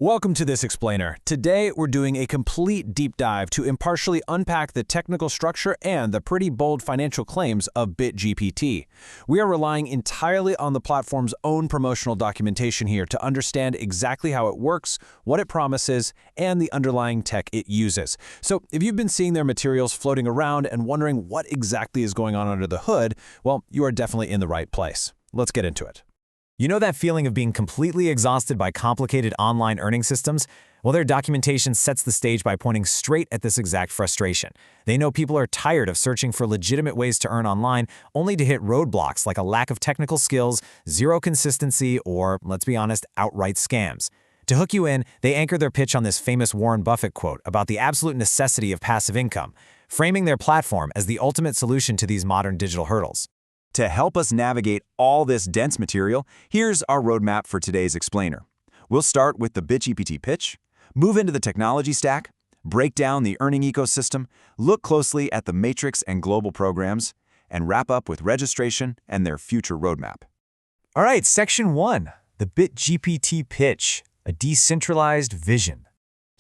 Welcome to this explainer. Today, we're doing a complete deep dive to impartially unpack the technical structure and the pretty bold financial claims of BitGPT. We are relying entirely on the platform's own promotional documentation here to understand exactly how it works, what it promises, and the underlying tech it uses. So if you've been seeing their materials floating around and wondering what exactly is going on under the hood, well, you are definitely in the right place. Let's get into it. You know that feeling of being completely exhausted by complicated online earning systems? Well, their documentation sets the stage by pointing straight at this exact frustration. They know people are tired of searching for legitimate ways to earn online, only to hit roadblocks like a lack of technical skills, zero consistency, or, let's be honest, outright scams. To hook you in, they anchor their pitch on this famous Warren Buffett quote about the absolute necessity of passive income, framing their platform as the ultimate solution to these modern digital hurdles. To help us navigate all this dense material, here's our roadmap for today's explainer. We'll start with the BitGPT pitch, move into the technology stack, break down the earning ecosystem, look closely at the matrix and global programs, and wrap up with registration and their future roadmap. All right, Section 1, the BitGPT pitch, a decentralized vision.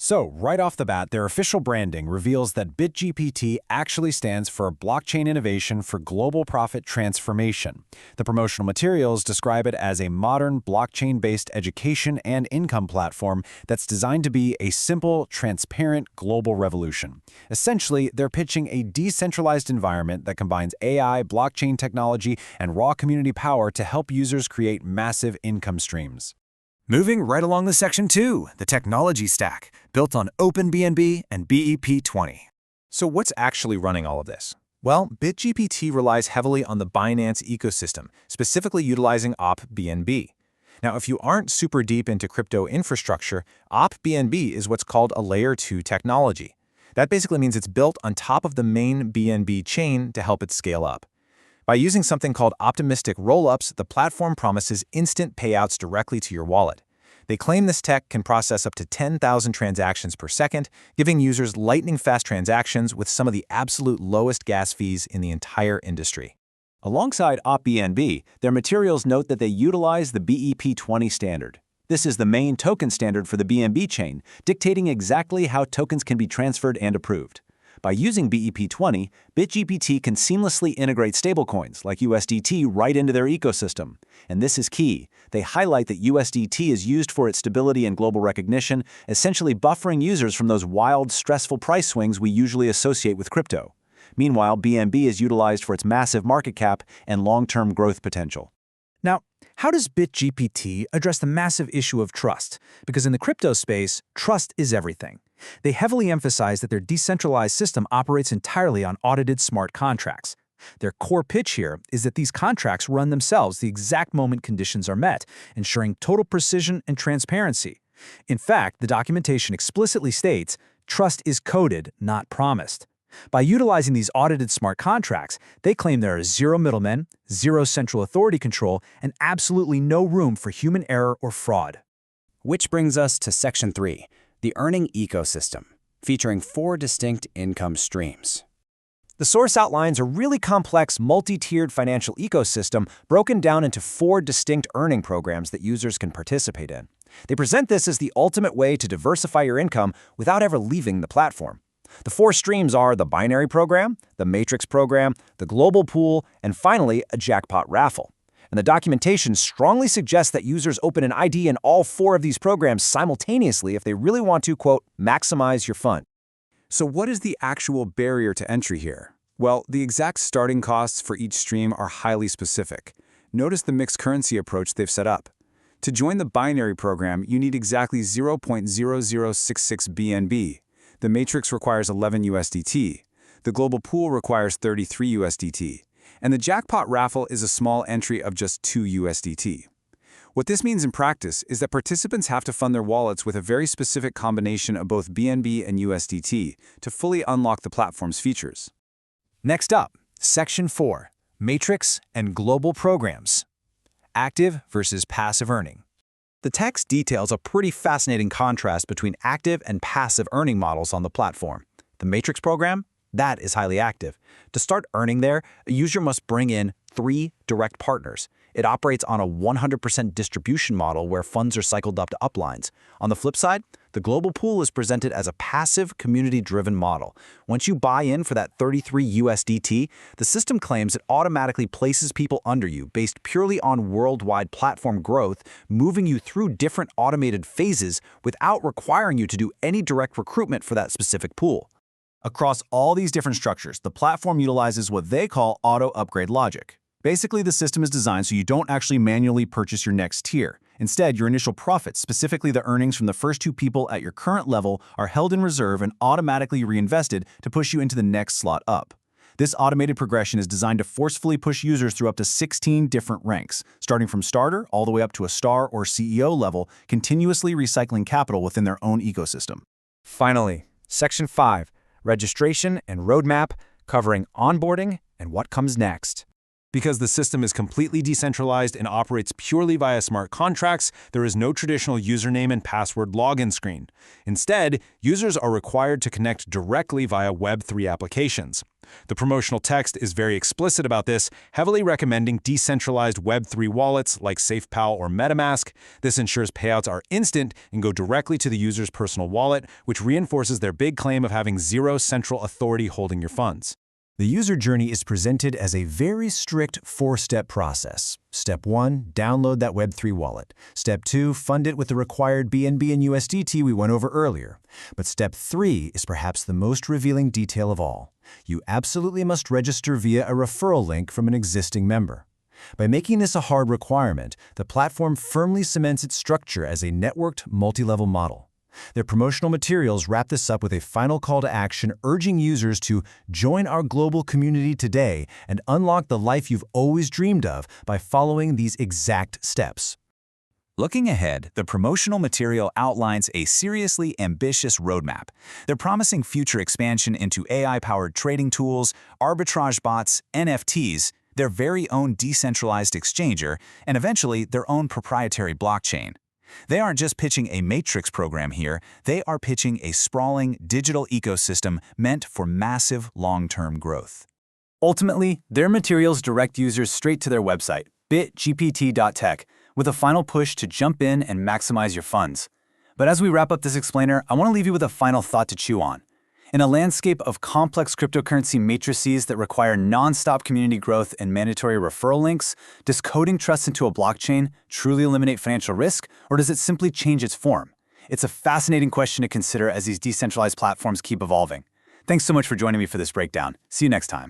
So, right off the bat, their official branding reveals that BitGPT actually stands for Blockchain Innovation for Global Profit Transformation. The promotional materials describe it as a modern blockchain-based education and income platform that's designed to be a simple, transparent global revolution. Essentially, they're pitching a decentralized environment that combines AI, blockchain technology, and raw community power to help users create massive income streams. Moving right along to Section 2, the technology stack, built on opBNB and BEP20. So what's actually running all of this? Well, BitGPT relies heavily on the Binance ecosystem, specifically utilizing opBNB. Now, if you aren't super deep into crypto infrastructure, opBNB is what's called a Layer 2 technology. That basically means it's built on top of the main BNB chain to help it scale up. By using something called optimistic rollups, the platform promises instant payouts directly to your wallet. They claim this tech can process up to 10,000 transactions per second, giving users lightning-fast transactions with some of the absolute lowest gas fees in the entire industry. Alongside opBNB, their materials note that they utilize the BEP20 standard. This is the main token standard for the BNB chain, dictating exactly how tokens can be transferred and approved. By using BEP20, BitGPT can seamlessly integrate stablecoins like USDT right into their ecosystem. And this is key. They highlight that USDT is used for its stability and global recognition, essentially buffering users from those wild, stressful price swings we usually associate with crypto. Meanwhile, BNB is utilized for its massive market cap and long-term growth potential. Now, how does BitGPT address the massive issue of trust? Because in the crypto space, trust is everything. They heavily emphasize that their decentralized system operates entirely on audited smart contracts. Their core pitch here is that these contracts run themselves the exact moment conditions are met, ensuring total precision and transparency. In fact, the documentation explicitly states, trust is coded, not promised. By utilizing these audited smart contracts, they claim there are zero middlemen, zero central authority control, and absolutely no room for human error or fraud. Which brings us to Section 3, the earning ecosystem, featuring 4 distinct income streams. The source outlines a really complex, multi-tiered financial ecosystem broken down into 4 distinct earning programs that users can participate in. They present this as the ultimate way to diversify your income without ever leaving the platform. The 4 streams are the binary program, the matrix program, the global pool, and finally, a jackpot raffle. And the documentation strongly suggests that users open an ID in all 4 of these programs simultaneously if they really want to, quote, maximize your fund. So what is the actual barrier to entry here? Well, the exact starting costs for each stream are highly specific. Notice the mixed currency approach they've set up. To join the binary program, you need exactly 0.0066 BNB. The matrix requires 11 USDT. The global pool requires 33 USDT. And the jackpot raffle is a small entry of just 2 USDT. What this means in practice is that participants have to fund their wallets with a very specific combination of both BNB and USDT to fully unlock the platform's features. Next up, Section 4, Matrix and Global Programs. Active versus passive earning. The text details a pretty fascinating contrast between active and passive earning models on the platform. The Matrix program? That is highly active. To start earning there, a user must bring in 3 direct partners, It operates on a 100% distribution model where funds are cycled up to uplines. On the flip side, the global pool is presented as a passive, community-driven model. Once you buy in for that 33 USDT, the system claims it automatically places people under you based purely on worldwide platform growth, moving you through different automated phases without requiring you to do any direct recruitment for that specific pool. Across all these different structures, the platform utilizes what they call auto-upgrade logic. Basically, the system is designed so you don't actually manually purchase your next tier. Instead, your initial profits, specifically the earnings from the first two people at your current level, are held in reserve and automatically reinvested to push you into the next slot up. This automated progression is designed to forcefully push users through up to 16 different ranks, starting from starter all the way up to a star or CEO level, continuously recycling capital within their own ecosystem. Finally, Section 5, Registration and Roadmap, covering onboarding and what comes next. Because the system is completely decentralized and operates purely via smart contracts, there is no traditional username and password login screen. Instead, users are required to connect directly via Web3 applications. The promotional text is very explicit about this, heavily recommending decentralized Web3 wallets like SafePal or MetaMask. This ensures payouts are instant and go directly to the user's personal wallet, which reinforces their big claim of having zero central authority holding your funds. The user journey is presented as a very strict four-step process. Step 1, download that Web3 wallet. Step 2, fund it with the required BNB and USDT we went over earlier. But Step 3 is perhaps the most revealing detail of all. You absolutely must register via a referral link from an existing member. By making this a hard requirement, the platform firmly cements its structure as a networked, multi-level model. Their promotional materials wrap this up with a final call to action urging users to join our global community today and unlock the life you've always dreamed of by following these exact steps. Looking ahead, the promotional material outlines a seriously ambitious roadmap. They're promising future expansion into AI-powered trading tools, arbitrage bots, NFTs, their very own decentralized exchanger, and eventually their own proprietary blockchain. They aren't just pitching a matrix program here, they are pitching a sprawling digital ecosystem meant for massive long-term growth. Ultimately, their materials direct users straight to their website, bitgpt.tech, with a final push to jump in and maximize your funds. But as we wrap up this explainer, I want to leave you with a final thought to chew on. In a landscape of complex cryptocurrency matrices that require non-stop community growth and mandatory referral links, does coding trust into a blockchain truly eliminate financial risk, or does it simply change its form? It's a fascinating question to consider as these decentralized platforms keep evolving. Thanks so much for joining me for this breakdown. See you next time.